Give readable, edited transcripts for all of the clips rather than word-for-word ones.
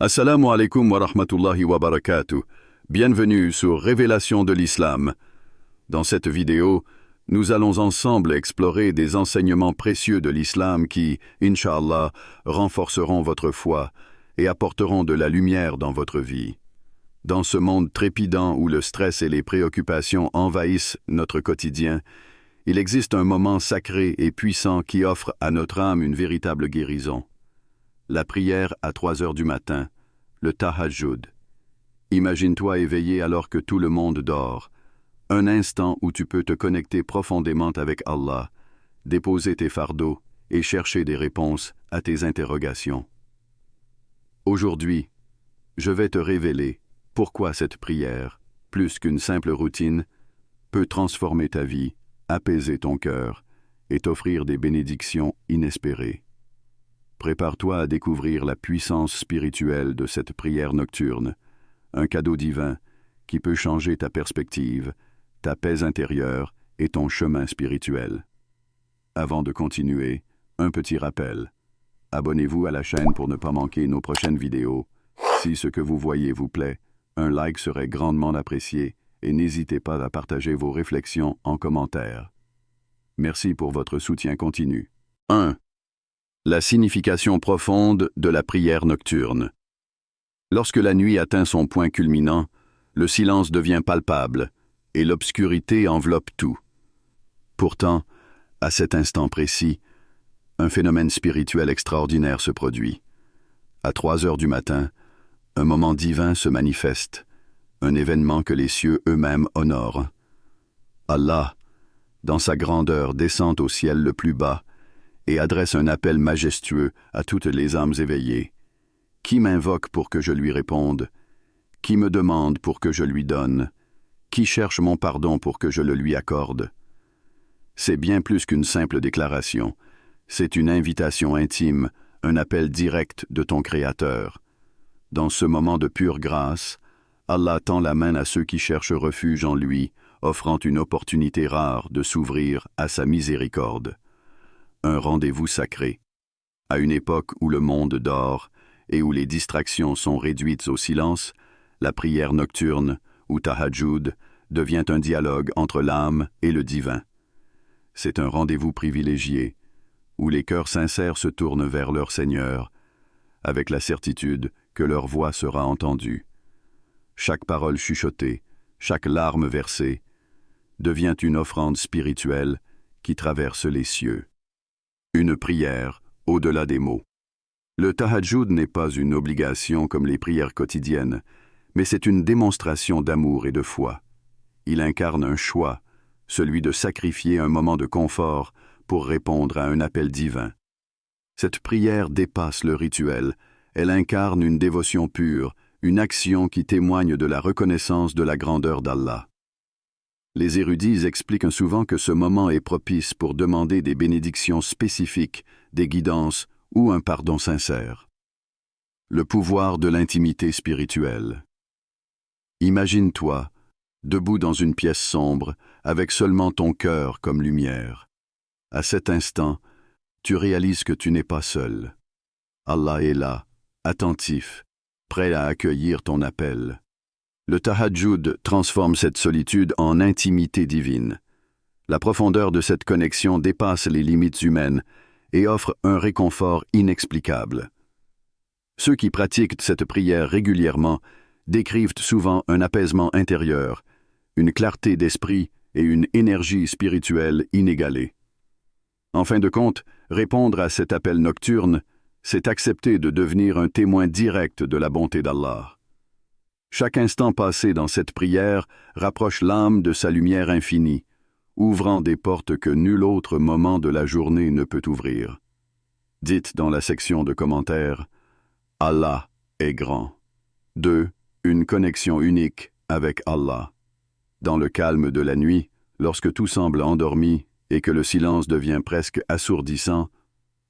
Assalamu alaikum wa rahmatullahi wa barakatuh. Bienvenue sur Révélation de l'Islam. Dans cette vidéo, nous allons ensemble explorer des enseignements précieux de l'Islam qui, Inch'Allah, renforceront votre foi et apporteront de la lumière dans votre vie. Dans ce monde trépidant où le stress et les préoccupations envahissent notre quotidien, il existe un moment sacré et puissant qui offre à notre âme une véritable guérison. La prière à 3 heures du matin, le tahajjud. Imagine-toi éveillé alors que tout le monde dort. Un instant où tu peux te connecter profondément avec Allah, déposer tes fardeaux et chercher des réponses à tes interrogations. Aujourd'hui, je vais te révéler pourquoi cette prière, plus qu'une simple routine, peut transformer ta vie, apaiser ton cœur et t'offrir des bénédictions inespérées. Prépare-toi à découvrir la puissance spirituelle de cette prière nocturne, un cadeau divin qui peut changer ta perspective, ta paix intérieure et ton chemin spirituel. Avant de continuer, un petit rappel. Abonnez-vous à la chaîne pour ne pas manquer nos prochaines vidéos. Si ce que vous voyez vous plaît, un like serait grandement apprécié et n'hésitez pas à partager vos réflexions en commentaire. Merci pour votre soutien continu. 1. La signification profonde de la prière nocturne. Lorsque la nuit atteint son point culminant, le silence devient palpable et l'obscurité enveloppe tout. Pourtant, à cet instant précis, un phénomène spirituel extraordinaire se produit. À 3 heures du matin, un moment divin se manifeste, un événement que les cieux eux-mêmes honorent. Allah, dans sa grandeur, descend au ciel le plus bas et adresse un appel majestueux à toutes les âmes éveillées. Qui m'invoque pour que je lui réponde? Qui me demande pour que je lui donne? Qui cherche mon pardon pour que je le lui accorde? C'est bien plus qu'une simple déclaration. C'est une invitation intime, un appel direct de ton Créateur. Dans ce moment de pure grâce, Allah tend la main à ceux qui cherchent refuge en lui, offrant une opportunité rare de s'ouvrir à sa miséricorde. Un rendez-vous sacré. À une époque où le monde dort et où les distractions sont réduites au silence, la prière nocturne, ou tahajjud, devient un dialogue entre l'âme et le divin. C'est un rendez-vous privilégié, où les cœurs sincères se tournent vers leur Seigneur, avec la certitude que leur voix sera entendue. Chaque parole chuchotée, chaque larme versée, devient une offrande spirituelle qui traverse les cieux. Une prière au-delà des mots. Le tahajjud n'est pas une obligation comme les prières quotidiennes, mais c'est une démonstration d'amour et de foi. Il incarne un choix, celui de sacrifier un moment de confort pour répondre à un appel divin. Cette prière dépasse le rituel, elle incarne une dévotion pure, une action qui témoigne de la reconnaissance de la grandeur d'Allah. Les érudits expliquent souvent que ce moment est propice pour demander des bénédictions spécifiques, des guidances ou un pardon sincère. Le pouvoir de l'intimité spirituelle. Imagine-toi, debout dans une pièce sombre, avec seulement ton cœur comme lumière. À cet instant, tu réalises que tu n'es pas seul. Allah est là, attentif, prêt à accueillir ton appel. Le tahajjud transforme cette solitude en intimité divine. La profondeur de cette connexion dépasse les limites humaines et offre un réconfort inexplicable. Ceux qui pratiquent cette prière régulièrement décrivent souvent un apaisement intérieur, une clarté d'esprit et une énergie spirituelle inégalée. En fin de compte, répondre à cet appel nocturne, c'est accepter de devenir un témoin direct de la bonté d'Allah. Chaque instant passé dans cette prière rapproche l'âme de sa lumière infinie, ouvrant des portes que nul autre moment de la journée ne peut ouvrir. Dites dans la section de commentaires, « Allah est grand ». 2. Une connexion unique avec Allah. Dans le calme de la nuit, lorsque tout semble endormi et que le silence devient presque assourdissant,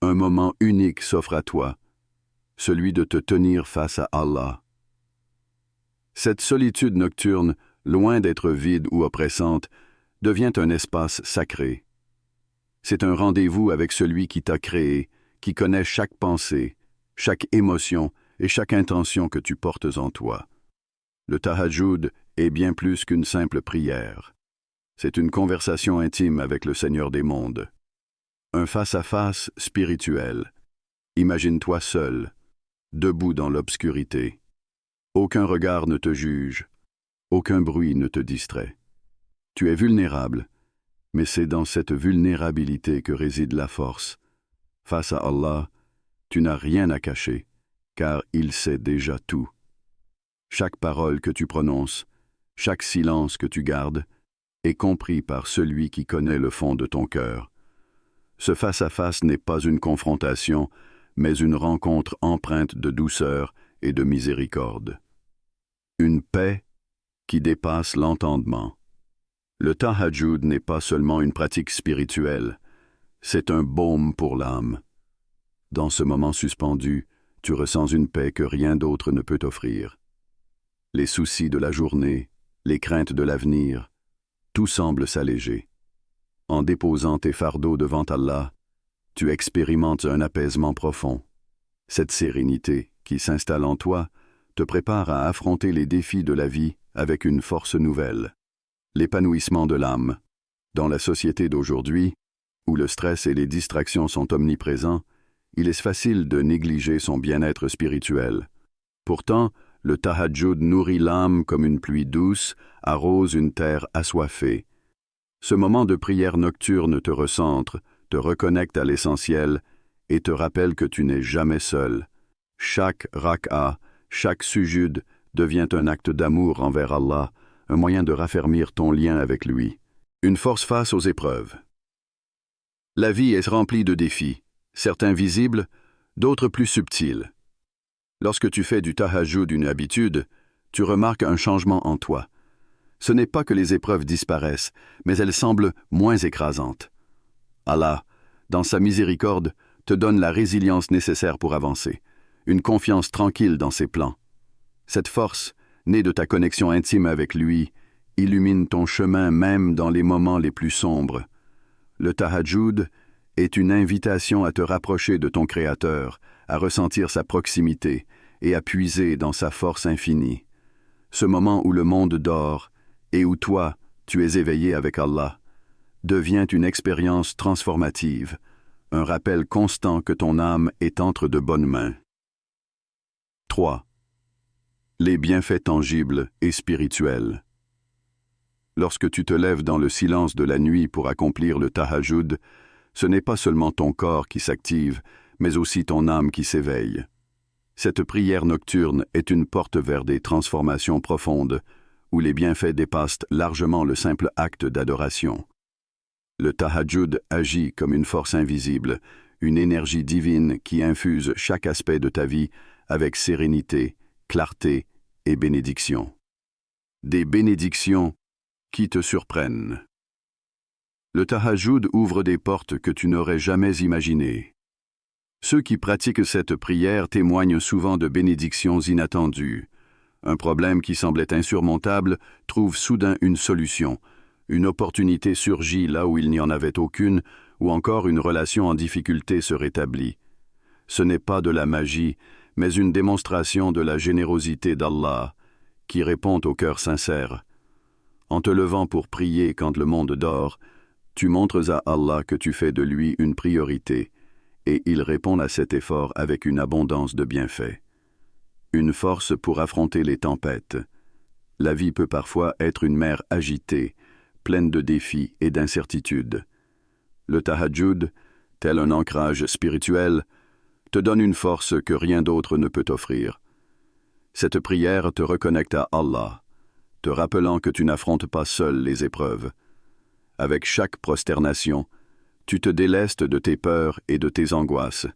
un moment unique s'offre à toi, celui de te tenir face à Allah. Cette solitude nocturne, loin d'être vide ou oppressante, devient un espace sacré. C'est un rendez-vous avec celui qui t'a créé, qui connaît chaque pensée, chaque émotion et chaque intention que tu portes en toi. Le tahajjud est bien plus qu'une simple prière. C'est une conversation intime avec le Seigneur des mondes. Un face-à-face spirituel. Imagine-toi seul, debout dans l'obscurité. Aucun regard ne te juge, aucun bruit ne te distrait. Tu es vulnérable, mais c'est dans cette vulnérabilité que réside la force. Face à Allah, tu n'as rien à cacher, car il sait déjà tout. Chaque parole que tu prononces, chaque silence que tu gardes, est compris par celui qui connaît le fond de ton cœur. Ce face-à-face n'est pas une confrontation, mais une rencontre empreinte de douceur et de miséricorde. Une paix qui dépasse l'entendement. Le tahajjud n'est pas seulement une pratique spirituelle, c'est un baume pour l'âme. Dans ce moment suspendu, tu ressens une paix que rien d'autre ne peut offrir. Les soucis de la journée, les craintes de l'avenir, tout semble s'alléger. En déposant tes fardeaux devant Allah, tu expérimentes un apaisement profond. Cette sérénité qui s'installe en toi te prépare à affronter les défis de la vie avec une force nouvelle. L'épanouissement de l'âme. Dans la société d'aujourd'hui, où le stress et les distractions sont omniprésents, il est facile de négliger son bien-être spirituel. Pourtant, le tahajjud nourrit l'âme comme une pluie douce, arrose une terre assoiffée. Ce moment de prière nocturne te recentre, te reconnecte à l'essentiel et te rappelle que tu n'es jamais seul. Chaque rak'a, chaque sujud devient un acte d'amour envers Allah, un moyen de raffermir ton lien avec lui. Une force face aux épreuves. La vie est remplie de défis, certains visibles, d'autres plus subtils. Lorsque tu fais du tahajjud une habitude, tu remarques un changement en toi. Ce n'est pas que les épreuves disparaissent, mais elles semblent moins écrasantes. Allah, dans sa miséricorde, te donne la résilience nécessaire pour avancer, une confiance tranquille dans ses plans. Cette force, née de ta connexion intime avec lui, illumine ton chemin même dans les moments les plus sombres. Le tahajjud est une invitation à te rapprocher de ton Créateur, à ressentir sa proximité et à puiser dans sa force infinie. Ce moment où le monde dort et où toi, tu es éveillé avec Allah, devient une expérience transformative, un rappel constant que ton âme est entre de bonnes mains. 3. Les bienfaits tangibles et spirituels. Lorsque tu te lèves dans le silence de la nuit pour accomplir le tahajjud, ce n'est pas seulement ton corps qui s'active, mais aussi ton âme qui s'éveille. Cette prière nocturne est une porte vers des transformations profondes, où les bienfaits dépassent largement le simple acte d'adoration. Le tahajjud agit comme une force invisible, une énergie divine qui infuse chaque aspect de ta vie avec sérénité, clarté et bénédiction. Des bénédictions qui te surprennent. Le tahajjud ouvre des portes que tu n'aurais jamais imaginées. Ceux qui pratiquent cette prière témoignent souvent de bénédictions inattendues. Un problème qui semblait insurmontable trouve soudain une solution. Une opportunité surgit là où il n'y en avait aucune, ou encore une relation en difficulté se rétablit. Ce n'est pas de la magie, mais une démonstration de la générosité d'Allah, qui répond au cœur sincère. En te levant pour prier quand le monde dort, tu montres à Allah que tu fais de lui une priorité, et il répond à cet effort avec une abondance de bienfaits. Une force pour affronter les tempêtes. La vie peut parfois être une mer agitée, pleine de défis et d'incertitudes. Le tahajjud, tel un ancrage spirituel, te donne une force que rien d'autre ne peut offrir. Cette prière te reconnecte à Allah, te rappelant que tu n'affrontes pas seul les épreuves. Avec chaque prosternation, tu te délestes de tes peurs et de tes angoisses,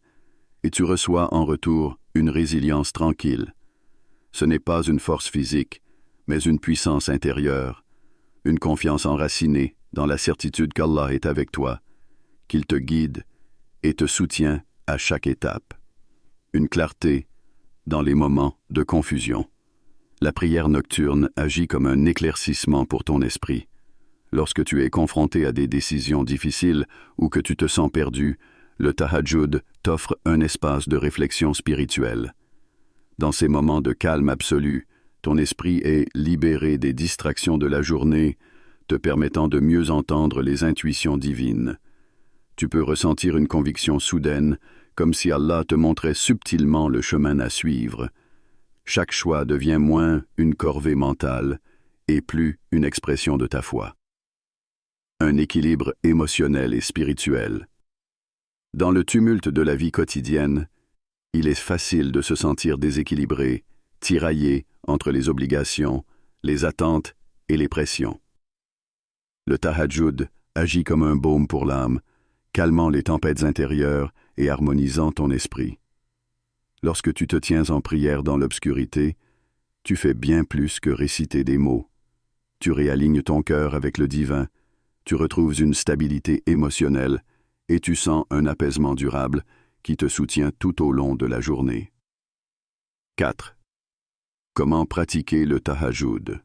et tu reçois en retour une résilience tranquille. Ce n'est pas une force physique, mais une puissance intérieure, une confiance enracinée dans la certitude qu'Allah est avec toi, qu'il te guide et te soutient à chaque étape. Une clarté dans les moments de confusion. La prière nocturne agit comme un éclaircissement pour ton esprit. Lorsque tu es confronté à des décisions difficiles ou que tu te sens perdu, le tahajjud t'offre un espace de réflexion spirituelle. Dans ces moments de calme absolu, ton esprit est libéré des distractions de la journée, te permettant de mieux entendre les intuitions divines. Tu peux ressentir une conviction soudaine, comme si Allah te montrait subtilement le chemin à suivre. Chaque choix devient moins une corvée mentale et plus une expression de ta foi. Un équilibre émotionnel et spirituel. Dans le tumulte de la vie quotidienne, il est facile de se sentir déséquilibré, tiraillé entre les obligations, les attentes et les pressions. Le tahajjud agit comme un baume pour l'âme, calmant les tempêtes intérieures et harmonisant ton esprit. Lorsque tu te tiens en prière dans l'obscurité, tu fais bien plus que réciter des mots. Tu réalignes ton cœur avec le divin, tu retrouves une stabilité émotionnelle et tu sens un apaisement durable qui te soutient tout au long de la journée. 4. Comment pratiquer le tahajjud?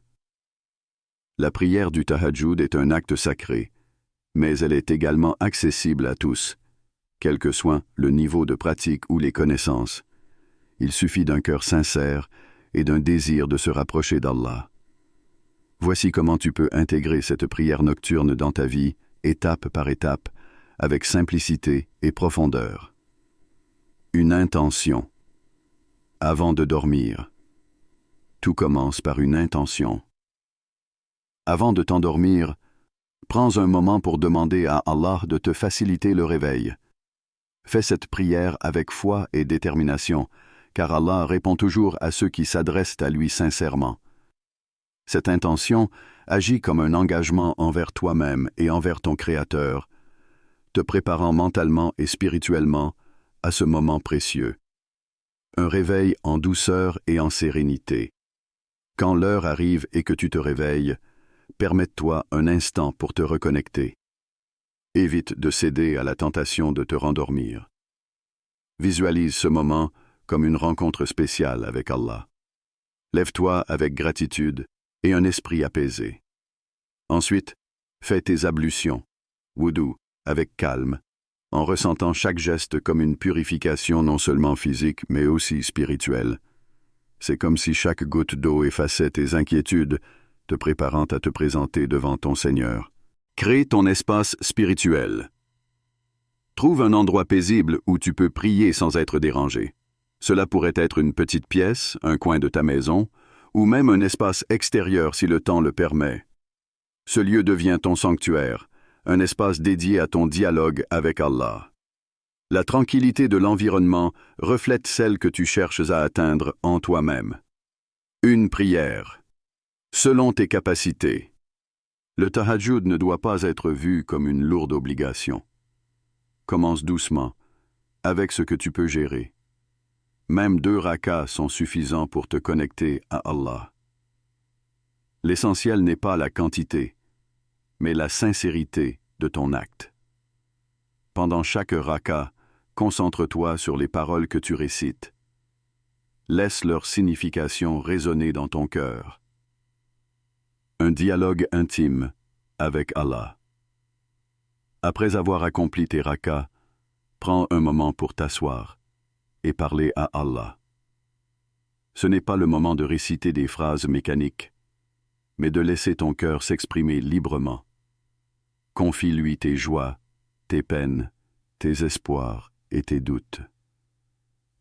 La prière du tahajjud est un acte sacré, mais elle est également accessible à tous, quel que soit le niveau de pratique ou les connaissances. Il suffit d'un cœur sincère et d'un désir de se rapprocher d'Allah. Voici comment tu peux intégrer cette prière nocturne dans ta vie, étape par étape, avec simplicité et profondeur. Une intention. Avant de dormir. Tout commence par une intention. Avant de t'endormir, prends un moment pour demander à Allah de te faciliter le réveil. Fais cette prière avec foi et détermination, car Allah répond toujours à ceux qui s'adressent à lui sincèrement. Cette intention agit comme un engagement envers toi-même et envers ton Créateur, te préparant mentalement et spirituellement à ce moment précieux. Un réveil en douceur et en sérénité. Quand l'heure arrive et que tu te réveilles, permette-toi un instant pour te reconnecter. Évite de céder à la tentation de te rendormir. Visualise ce moment comme une rencontre spéciale avec Allah. Lève-toi avec gratitude et un esprit apaisé. Ensuite, fais tes ablutions, wudu, avec calme, en ressentant chaque geste comme une purification non seulement physique mais aussi spirituelle. C'est comme si chaque goutte d'eau effaçait tes inquiétudes, te préparant à te présenter devant ton Seigneur. Crée ton espace spirituel. Trouve un endroit paisible où tu peux prier sans être dérangé. Cela pourrait être une petite pièce, un coin de ta maison, ou même un espace extérieur si le temps le permet. Ce lieu devient ton sanctuaire, un espace dédié à ton dialogue avec Allah. La tranquillité de l'environnement reflète celle que tu cherches à atteindre en toi-même. Une prière. Selon tes capacités. Le tahajjud ne doit pas être vu comme une lourde obligation. Commence doucement, avec ce que tu peux gérer. Même 2 rakas sont suffisants pour te connecter à Allah. L'essentiel n'est pas la quantité, mais la sincérité de ton acte. Pendant chaque raka, concentre-toi sur les paroles que tu récites. Laisse leur signification résonner dans ton cœur. Un dialogue intime avec Allah. Après avoir accompli tes rakas, prends un moment pour t'asseoir et parler à Allah. Ce n'est pas le moment de réciter des phrases mécaniques, mais de laisser ton cœur s'exprimer librement. Confie-lui tes joies, tes peines, tes espoirs et tes doutes.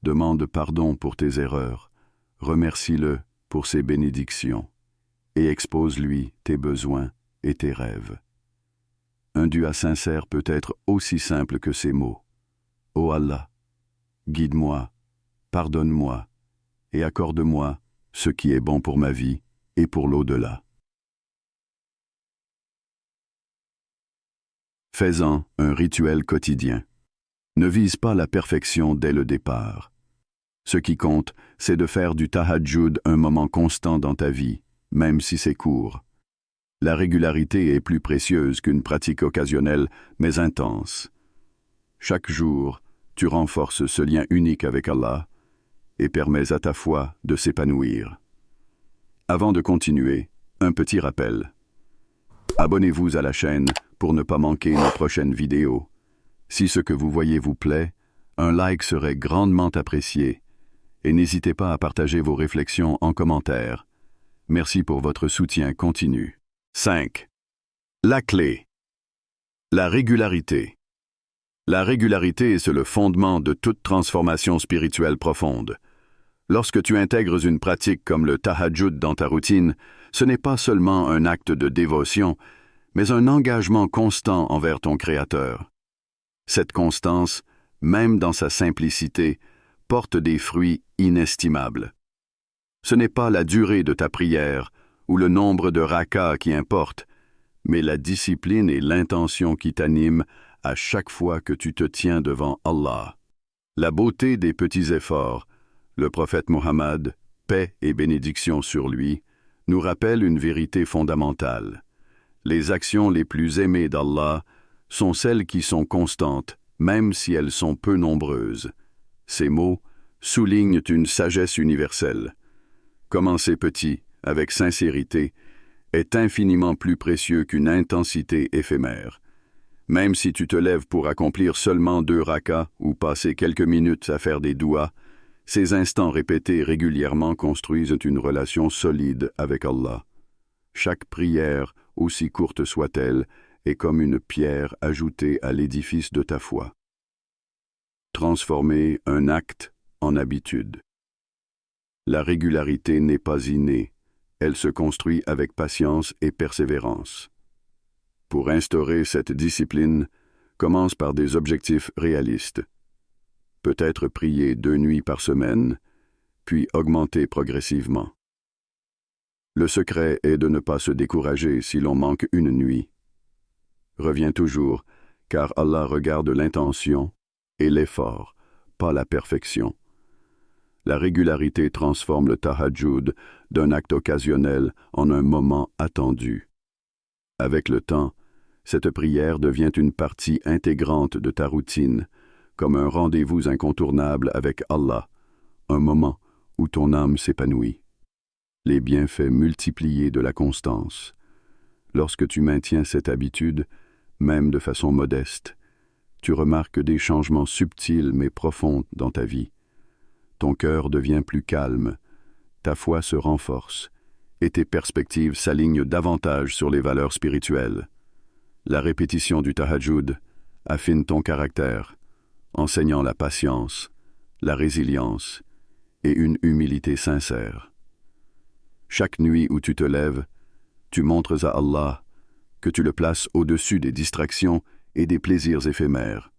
Demande pardon pour tes erreurs, remercie-le pour ses bénédictions et expose-lui tes besoins et tes rêves. Un dua sincère peut être aussi simple que ces mots. Ô Allah, guide-moi, pardonne-moi et accorde-moi ce qui est bon pour ma vie et pour l'au-delà. Fais-en un rituel quotidien. Ne vise pas la perfection dès le départ. Ce qui compte, c'est de faire du tahajjud un moment constant dans ta vie, même si c'est court. La régularité est plus précieuse qu'une pratique occasionnelle, mais intense. Chaque jour, tu renforces ce lien unique avec Allah et permets à ta foi de s'épanouir. Avant de continuer, un petit rappel. Abonnez-vous à la chaîne pour ne pas manquer nos prochaines vidéos. Si ce que vous voyez vous plaît, un like serait grandement apprécié et n'hésitez pas à partager vos réflexions en commentaire. Merci pour votre soutien continu. 5. La clé. La régularité. La régularité est le fondement de toute transformation spirituelle profonde. Lorsque tu intègres une pratique comme le tahajjud dans ta routine, ce n'est pas seulement un acte de dévotion, mais un engagement constant envers ton Créateur. Cette constance, même dans sa simplicité, porte des fruits inestimables. Ce n'est pas la durée de ta prière ou le nombre de rakas qui importe, mais la discipline et l'intention qui t'animent à chaque fois que tu te tiens devant Allah. La beauté des petits efforts, le prophète Mohammed, paix et bénédiction sur lui, nous rappelle une vérité fondamentale. Les actions les plus aimées d'Allah sont celles qui sont constantes, même si elles sont peu nombreuses. Ces mots soulignent une sagesse universelle. Commencer petit, avec sincérité, est infiniment plus précieux qu'une intensité éphémère. Même si tu te lèves pour accomplir seulement 2 rakas ou passer quelques minutes à faire des douas, ces instants répétés régulièrement construisent une relation solide avec Allah. Chaque prière, aussi courte soit-elle, est comme une pierre ajoutée à l'édifice de ta foi. Transformer un acte en habitude. La régularité n'est pas innée, elle se construit avec patience et persévérance. Pour instaurer cette discipline, commence par des objectifs réalistes. Peut-être prier 2 nuits par semaine, puis augmenter progressivement. Le secret est de ne pas se décourager si l'on manque une nuit. Reviens toujours, car Allah regarde l'intention et l'effort, pas la perfection. La régularité transforme le tahajjud d'un acte occasionnel en un moment attendu. Avec le temps, cette prière devient une partie intégrante de ta routine, comme un rendez-vous incontournable avec Allah, un moment où ton âme s'épanouit. Les bienfaits multipliés de la constance. Lorsque tu maintiens cette habitude, même de façon modeste, tu remarques des changements subtils mais profonds dans ta vie. Ton cœur devient plus calme, ta foi se renforce, et tes perspectives s'alignent davantage sur les valeurs spirituelles. La répétition du tahajjud affine ton caractère, enseignant la patience, la résilience et une humilité sincère. Chaque nuit où tu te lèves, tu montres à Allah que tu le places au-dessus des distractions et des plaisirs éphémères.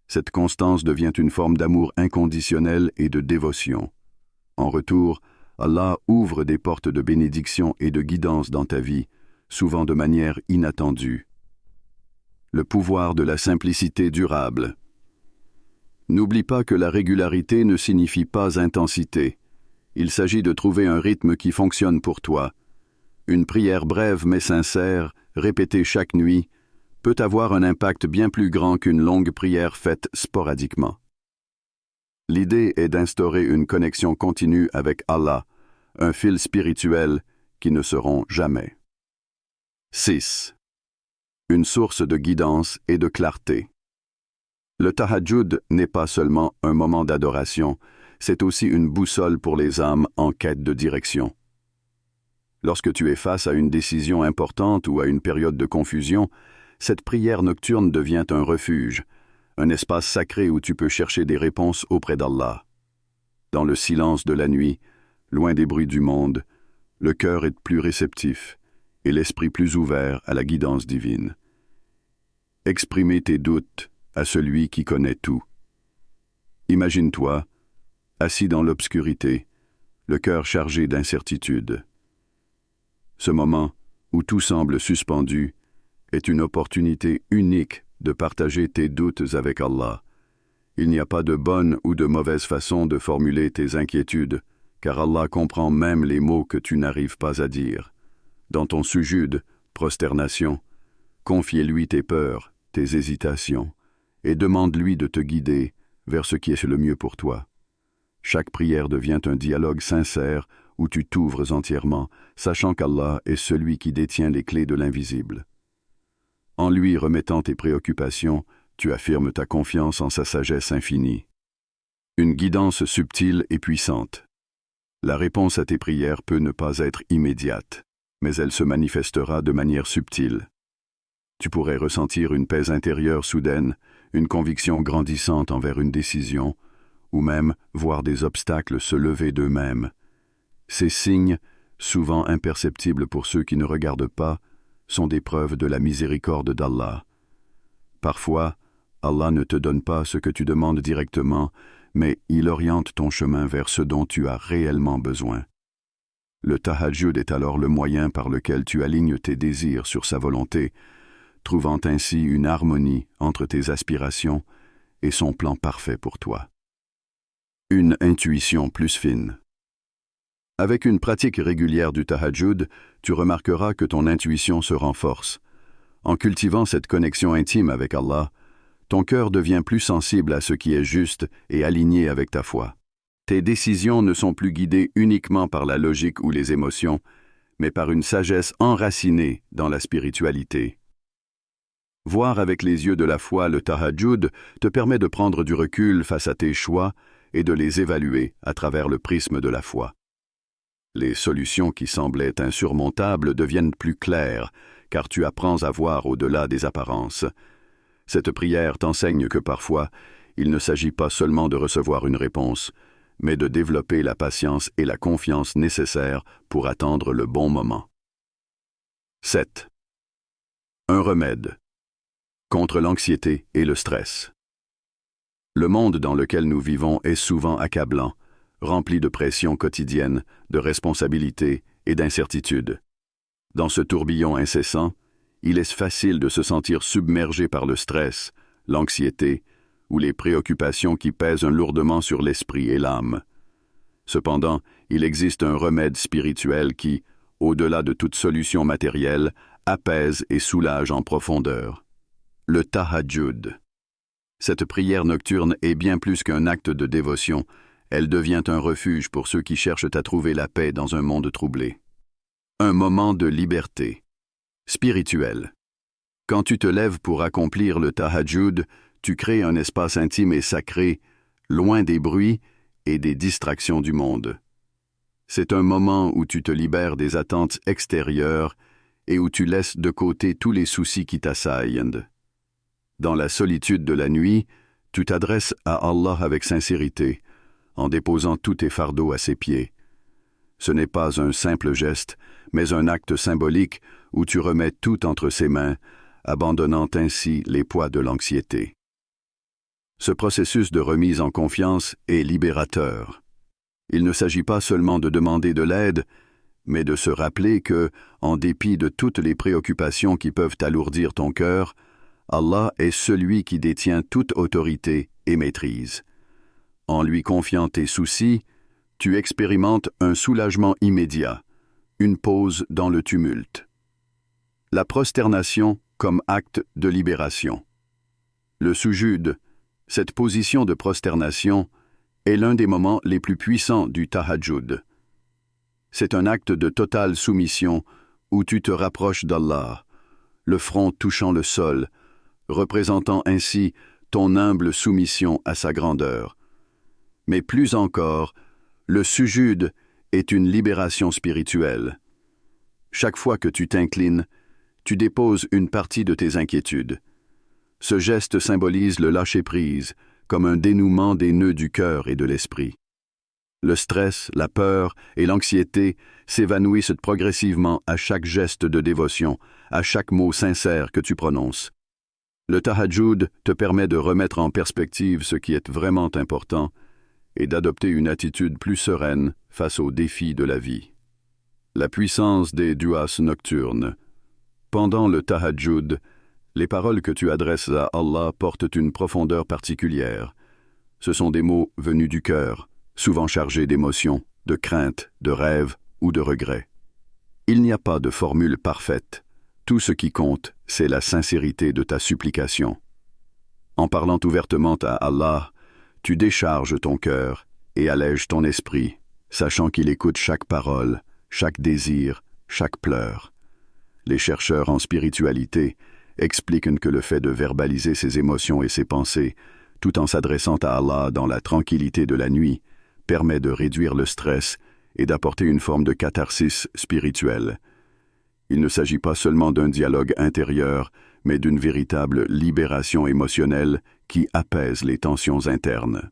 Cette constance devient une forme d'amour inconditionnel et de dévotion. En retour, Allah ouvre des portes de bénédiction et de guidance dans ta vie, souvent de manière inattendue. Le pouvoir de la simplicité durable. N'oublie pas que la régularité ne signifie pas intensité. Il s'agit de trouver un rythme qui fonctionne pour toi. Une prière brève mais sincère, répétée chaque nuit, peut avoir un impact bien plus grand qu'une longue prière faite sporadiquement. L'idée est d'instaurer une connexion continue avec Allah, un fil spirituel qui ne se rompt jamais. 6. Une source de guidance et de clarté. Le tahajjud n'est pas seulement un moment d'adoration, c'est aussi une boussole pour les âmes en quête de direction. Lorsque tu es face à une décision importante ou à une période de confusion, cette prière nocturne devient un refuge, un espace sacré où tu peux chercher des réponses auprès d'Allah. Dans le silence de la nuit, loin des bruits du monde, le cœur est plus réceptif et l'esprit plus ouvert à la guidance divine. Exprimer tes doutes à celui qui connaît tout. Imagine-toi, assis dans l'obscurité, le cœur chargé d'incertitude. Ce moment, où tout semble suspendu, est une opportunité unique de partager tes doutes avec Allah. Il n'y a pas de bonne ou de mauvaise façon de formuler tes inquiétudes, car Allah comprend même les mots que tu n'arrives pas à dire. Dans ton sujud, prosternation, confie-lui tes peurs, tes hésitations, et demande-lui de te guider vers ce qui est le mieux pour toi. Chaque prière devient un dialogue sincère où tu t'ouvres entièrement, sachant qu'Allah est celui qui détient les clés de l'invisible. En lui remettant tes préoccupations, tu affirmes ta confiance en sa sagesse infinie. Une guidance subtile et puissante. La réponse à tes prières peut ne pas être immédiate, mais elle se manifestera de manière subtile. Tu pourrais ressentir une paix intérieure soudaine, une conviction grandissante envers une décision, ou même voir des obstacles se lever d'eux-mêmes. Ces signes, souvent imperceptibles pour ceux qui ne regardent pas, sont des preuves de la miséricorde d'Allah. Parfois, Allah ne te donne pas ce que tu demandes directement, mais il oriente ton chemin vers ce dont tu as réellement besoin. Le tahajjud est alors le moyen par lequel tu alignes tes désirs sur sa volonté, trouvant ainsi une harmonie entre tes aspirations et son plan parfait pour toi. Une intuition plus fine. Avec une pratique régulière du tahajjud, tu remarqueras que ton intuition se renforce. En cultivant cette connexion intime avec Allah, ton cœur devient plus sensible à ce qui est juste et aligné avec ta foi. Tes décisions ne sont plus guidées uniquement par la logique ou les émotions, mais par une sagesse enracinée dans la spiritualité. Voir avec les yeux de la foi le tahajjud te permet de prendre du recul face à tes choix et de les évaluer à travers le prisme de la foi. Les solutions qui semblaient insurmontables deviennent plus claires, car tu apprends à voir au-delà des apparences. Cette prière t'enseigne que parfois, il ne s'agit pas seulement de recevoir une réponse, mais de développer la patience et la confiance nécessaires pour attendre le bon moment. 7. Un remède contre l'anxiété et le stress. Le monde dans lequel nous vivons est souvent accablant, rempli de pression quotidienne, de responsabilités et d'incertitudes. Dans ce tourbillon incessant, il est facile de se sentir submergé par le stress, l'anxiété ou les préoccupations qui pèsent lourdement sur l'esprit et l'âme. Cependant, il existe un remède spirituel qui, au-delà de toute solution matérielle, apaise et soulage en profondeur. Le tahajjud. Cette prière nocturne est bien plus qu'un acte de dévotion, elle devient un refuge pour ceux qui cherchent à trouver la paix dans un monde troublé. Un moment de liberté. Spirituel. Quand tu te lèves pour accomplir le tahajjud, tu crées un espace intime et sacré, loin des bruits et des distractions du monde. C'est un moment où tu te libères des attentes extérieures et où tu laisses de côté tous les soucis qui t'assaillent. Dans la solitude de la nuit, tu t'adresses à Allah avec sincérité, en déposant tous tes fardeaux à ses pieds. Ce n'est pas un simple geste, mais un acte symbolique où tu remets tout entre ses mains, abandonnant ainsi les poids de l'anxiété. Ce processus de remise en confiance est libérateur. Il ne s'agit pas seulement de demander de l'aide, mais de se rappeler que, en dépit de toutes les préoccupations qui peuvent alourdir ton cœur, Allah est celui qui détient toute autorité et maîtrise. En lui confiant tes soucis, tu expérimentes un soulagement immédiat, une pause dans le tumulte. La prosternation comme acte de libération. Le sujud, cette position de prosternation, est l'un des moments les plus puissants du tahajjud. C'est un acte de totale soumission où tu te rapproches d'Allah, le front touchant le sol, représentant ainsi ton humble soumission à sa grandeur. Mais plus encore, le sujud est une libération spirituelle. Chaque fois que tu t'inclines, tu déposes une partie de tes inquiétudes. Ce geste symbolise le lâcher-prise, comme un dénouement des nœuds du cœur et de l'esprit. Le stress, la peur et l'anxiété s'évanouissent progressivement à chaque geste de dévotion, à chaque mot sincère que tu prononces. Le tahajjud te permet de remettre en perspective ce qui est vraiment important et d'adopter une attitude plus sereine face aux défis de la vie. La puissance des duas nocturnes. Pendant le tahajjud, les paroles que tu adresses à Allah portent une profondeur particulière. Ce sont des mots venus du cœur, souvent chargés d'émotions, de craintes, de rêves ou de regrets. Il n'y a pas de formule parfaite. Tout ce qui compte, c'est la sincérité de ta supplication. En parlant ouvertement à Allah, tu décharges ton cœur et allèges ton esprit, sachant qu'il écoute chaque parole, chaque désir, chaque pleur. Les chercheurs en spiritualité expliquent que le fait de verbaliser ses émotions et ses pensées tout en s'adressant à Allah dans la tranquillité de la nuit, permet de réduire le stress et d'apporter une forme de catharsis spirituelle. Il ne s'agit pas seulement d'un dialogue intérieur, mais d'une véritable libération émotionnelle qui apaise les tensions internes.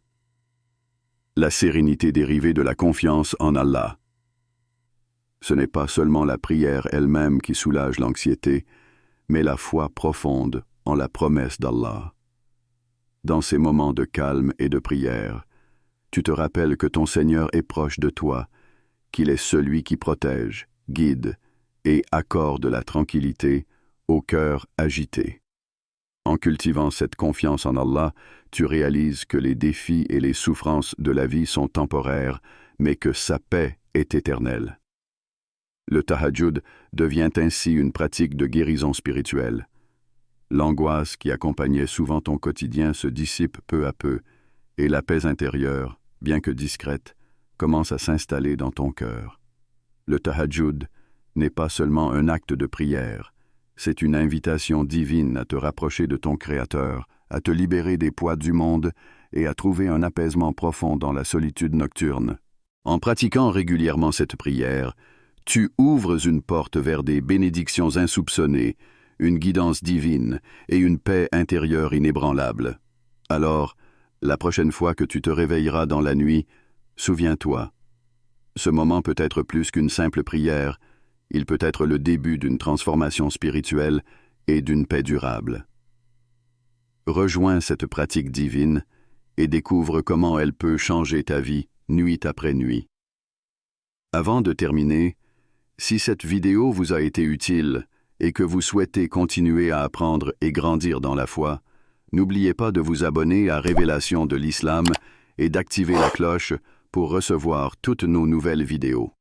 La sérénité dérivée de la confiance en Allah. Ce n'est pas seulement la prière elle-même qui soulage l'anxiété, mais la foi profonde en la promesse d'Allah. Dans ces moments de calme et de prière, tu te rappelles que ton Seigneur est proche de toi, qu'il est celui qui protège, guide et accorde la tranquillité au cœur agité. En cultivant cette confiance en Allah, tu réalises que les défis et les souffrances de la vie sont temporaires, mais que sa paix est éternelle. Le tahajjud devient ainsi une pratique de guérison spirituelle. L'angoisse qui accompagnait souvent ton quotidien se dissipe peu à peu, et la paix intérieure, bien que discrète, commence à s'installer dans ton cœur. Le tahajjud n'est pas seulement un acte de prière, c'est une invitation divine à te rapprocher de ton Créateur, à te libérer des poids du monde et à trouver un apaisement profond dans la solitude nocturne. En pratiquant régulièrement cette prière, tu ouvres une porte vers des bénédictions insoupçonnées, une guidance divine et une paix intérieure inébranlable. Alors, la prochaine fois que tu te réveilleras dans la nuit, souviens-toi. Ce moment peut être plus qu'une simple prière, il peut être le début d'une transformation spirituelle et d'une paix durable. Rejoins cette pratique divine et découvre comment elle peut changer ta vie nuit après nuit. Avant de terminer, si cette vidéo vous a été utile et que vous souhaitez continuer à apprendre et grandir dans la foi, n'oubliez pas de vous abonner à Révélation de l'Islam et d'activer la cloche pour recevoir toutes nos nouvelles vidéos.